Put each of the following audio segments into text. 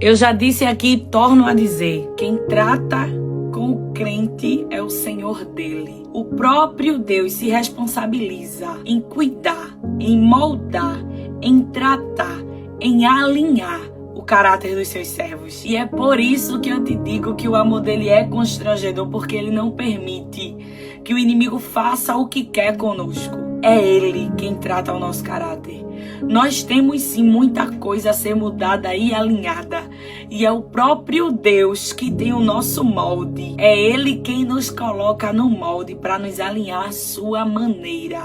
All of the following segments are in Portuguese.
Eu já disse aqui e torno a dizer: quem trata com o crente é o Senhor dele. O próprio Deus se responsabiliza em cuidar, em moldar, em tratar, em alinhar o caráter dos seus servos. E é por isso que eu te digo que o amor dele é constrangedor, porque ele não permite que o inimigo faça o que quer conosco. É ele quem trata o nosso caráter. Nós temos sim muita coisa a ser mudada e alinhada. E é o próprio Deus que tem o nosso molde. É ele quem nos coloca no molde para nos alinhar à sua maneira.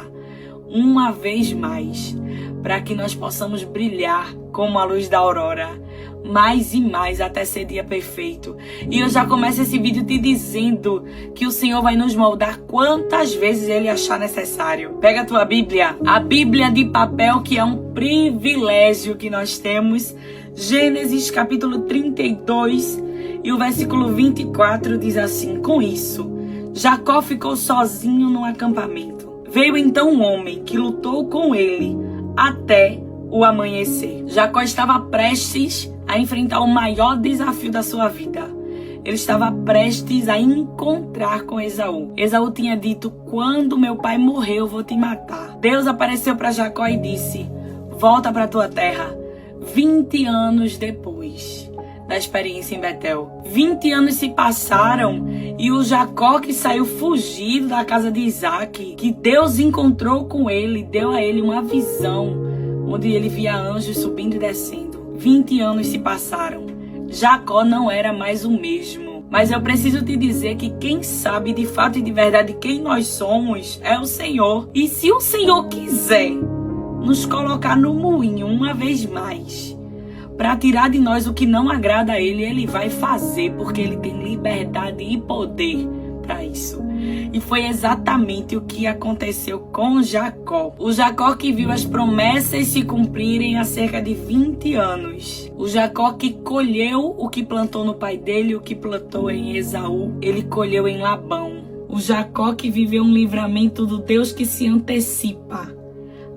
Uma vez mais, para que nós possamos brilhar como a luz da aurora, mais e mais até ser dia perfeito. E eu já começo esse vídeo te dizendo que o Senhor vai nos moldar quantas vezes Ele achar necessário. Pega a tua Bíblia, a Bíblia de papel, que é um privilégio que nós temos. Gênesis capítulo 32 e o versículo 24 diz assim: com isso, Jacó ficou sozinho no acampamento. Veio então um homem que lutou com ele até o amanhecer. Jacó estava prestes a enfrentar o maior desafio da sua vida. Ele estava prestes a encontrar com Esaú. Esaú tinha dito: quando meu pai morrer, eu vou te matar. Deus apareceu para Jacó e disse: volta para tua terra. 20 anos depois da experiência em Betel. 20 anos se passaram e o Jacó, que saiu fugido da casa de Isaac, que Deus encontrou com ele, deu a ele uma visão onde ele via anjos subindo e descendo. 20 anos se passaram. Jacó não era mais o mesmo. Mas eu preciso te dizer que quem sabe de fato e de verdade quem nós somos é o Senhor. E se o Senhor quiser nos colocar no moinho uma vez mais, para tirar de nós o que não agrada a Ele, Ele vai fazer, porque Ele tem liberdade e poder para isso. E foi exatamente o que aconteceu com Jacó. O Jacó que viu as promessas se cumprirem há cerca de 20 anos. O Jacó que colheu o que plantou no pai dele, o que plantou em Esaú, ele colheu em Labão. O Jacó que viveu um livramento do Deus que se antecipa.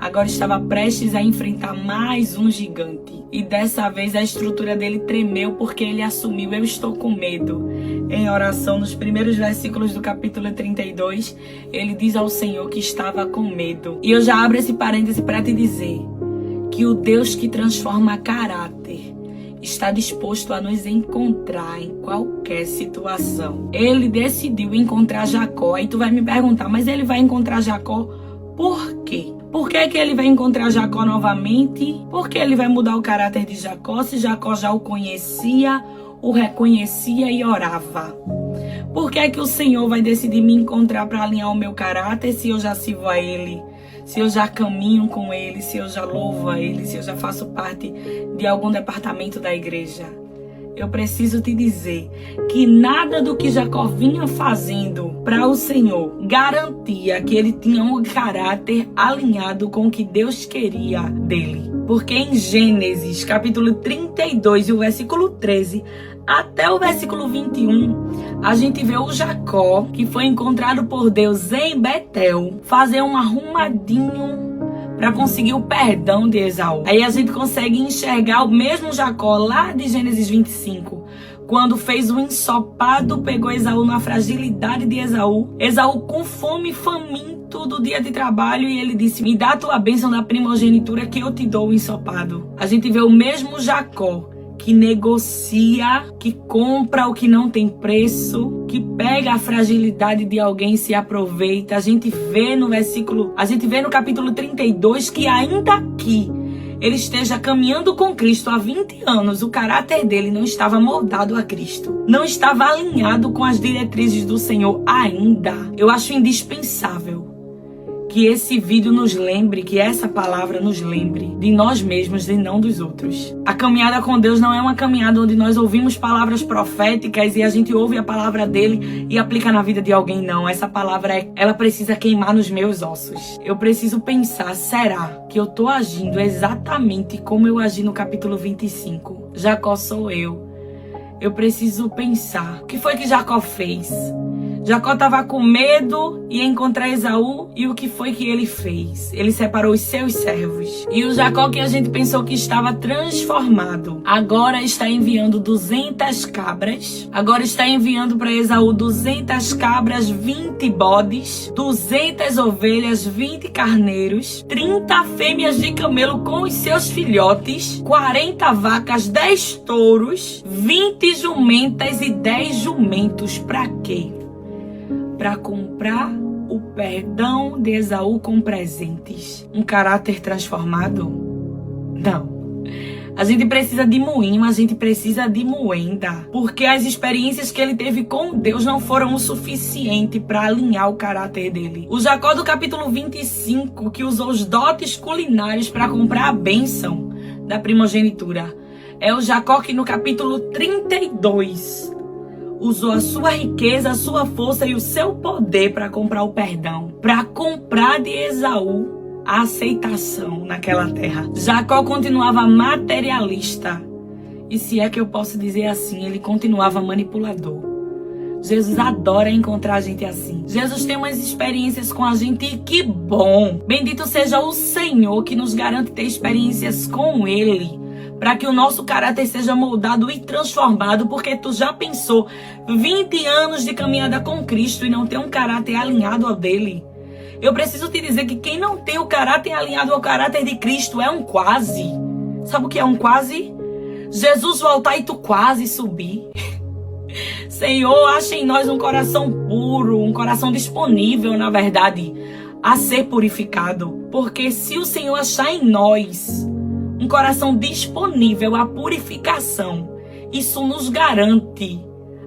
Agora estava prestes a enfrentar mais um gigante. E dessa vez a estrutura dele tremeu porque ele assumiu: eu estou com medo. Em oração, nos primeiros versículos do capítulo 32, ele diz ao Senhor que estava com medo. E eu já abro esse parêntese para te dizer que o Deus que transforma caráter está disposto a nos encontrar em qualquer situação. Ele decidiu encontrar Jacó. Aí tu vai me perguntar: mas ele vai encontrar Jacó por quê? Por que ele vai encontrar Jacó novamente? Por que ele vai mudar o caráter de Jacó se Jacó já o conhecia, o reconhecia e orava? Por que o Senhor vai decidir me encontrar para alinhar o meu caráter se eu já sirvo a Ele? Se eu já caminho com Ele, se eu já louvo a Ele, se eu já faço parte de algum departamento da igreja? Eu preciso te dizer que nada do que Jacó vinha fazendo para o Senhor garantia que ele tinha um caráter alinhado com o que Deus queria dele. Porque em Gênesis, capítulo 32 e o versículo 13 até o versículo 21, a gente vê o Jacó, que foi encontrado por Deus em Betel, fazer um arrumadinho para conseguir o perdão de Esaú. Aí a gente consegue enxergar o mesmo Jacó lá de Gênesis 25, quando fez o ensopado, pegou Esaú na fragilidade de Esaú. Esaú com fome, faminto do dia de trabalho, e ele disse: me dá a tua bênção da primogenitura que eu te dou o ensopado. A gente vê o mesmo Jacó que negocia, que compra o que não tem preço, que pega a fragilidade de alguém e se aproveita. A gente vê no capítulo 32 que ainda que ele esteja caminhando com Cristo há 20 anos, o caráter dele não estava moldado a Cristo. Não estava alinhado com as diretrizes do Senhor ainda. Eu acho indispensável que esse vídeo nos lembre, que essa palavra nos lembre de nós mesmos e não dos outros. A caminhada com Deus não é uma caminhada onde nós ouvimos palavras proféticas e a gente ouve a palavra dele e aplica na vida de alguém, não. Essa palavra, ela precisa queimar nos meus ossos. Eu preciso pensar: será que eu tô agindo exatamente como eu agi no capítulo 25? Jacó sou eu. Eu preciso pensar: o que foi que Jacó fez? Jacó estava com medo de encontrar Esaú, e o que foi que ele fez? Ele separou os seus servos. E o Jacó, que a gente pensou que estava transformado, agora está enviando 200 cabras. Agora está enviando para Esaú 200 cabras, 20 bodes, 200 ovelhas, 20 carneiros, 30 fêmeas de camelo com os seus filhotes, 40 vacas, 10 touros, 20 jumentas e 10 jumentos. Para quê? Para comprar o perdão de Esaú com presentes. Um caráter transformado? Não. A gente precisa de moinho, a gente precisa de moenda. Porque as experiências que ele teve com Deus não foram o suficiente para alinhar o caráter dele. O Jacó do capítulo 25, que usou os dotes culinários para comprar a bênção da primogenitura, é o Jacó que no capítulo 32... usou a sua riqueza, a sua força e o seu poder para comprar o perdão. Para comprar de Esaú a aceitação naquela terra. Jacó continuava materialista. E se é que eu posso dizer assim, ele continuava manipulador. Jesus adora encontrar a gente assim. Jesus tem umas experiências com a gente e que bom. Bendito seja o Senhor que nos garante ter experiências com Ele, para que o nosso caráter seja moldado e transformado, porque tu já pensou 20 anos de caminhada com Cristo e não ter um caráter alinhado ao dele? Eu preciso te dizer que quem não tem o caráter alinhado ao caráter de Cristo é um quase. Sabe o que é um quase? Jesus voltar e tu quase subir. Senhor, acha em nós um coração puro, um coração disponível, na verdade, a ser purificado. Porque se o Senhor achar em nós um coração disponível à purificação, isso nos garante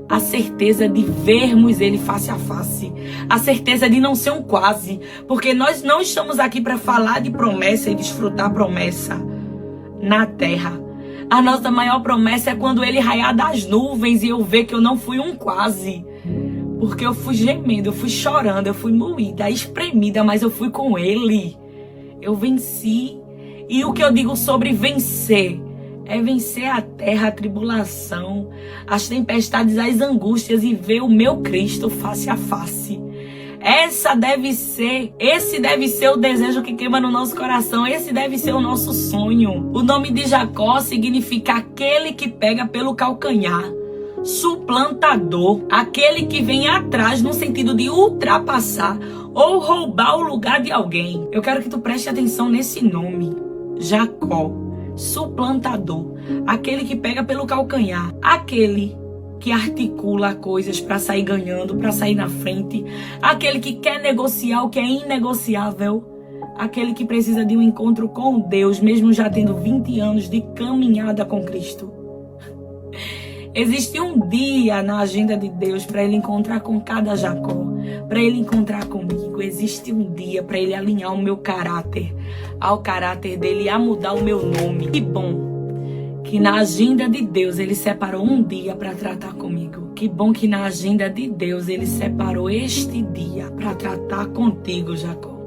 a certeza de vermos Ele face a face, a certeza de não ser um quase, porque nós não estamos aqui para falar de promessa e desfrutar a promessa na terra. A nossa maior promessa é quando Ele raiar das nuvens e eu ver que eu não fui um quase, porque eu fui gemendo, eu fui chorando, eu fui moída, espremida, mas eu fui com Ele, eu venci. E o que eu digo sobre vencer é vencer a terra, a tribulação, as tempestades, as angústias e ver o meu Cristo face a face. Esse deve ser o desejo que queima no nosso coração. Esse deve ser o nosso sonho. O nome de Jacó significa aquele que pega pelo calcanhar. Suplantador, aquele que vem atrás no sentido de ultrapassar ou roubar o lugar de alguém. Eu quero que tu preste atenção nesse nome. Jacó, suplantador, aquele que pega pelo calcanhar, aquele que articula coisas para sair ganhando, para sair na frente, aquele que quer negociar o que é inegociável, aquele que precisa de um encontro com Deus, mesmo já tendo 20 anos de caminhada com Cristo. Existe um dia na agenda de Deus para Ele encontrar com cada Jacó, para Ele encontrar comigo. Existe um dia para Ele alinhar o meu caráter ao caráter dele, a mudar o meu nome. Que bom que na agenda de Deus Ele separou um dia para tratar comigo. Que bom que na agenda de Deus Ele separou este dia para tratar contigo, Jacó.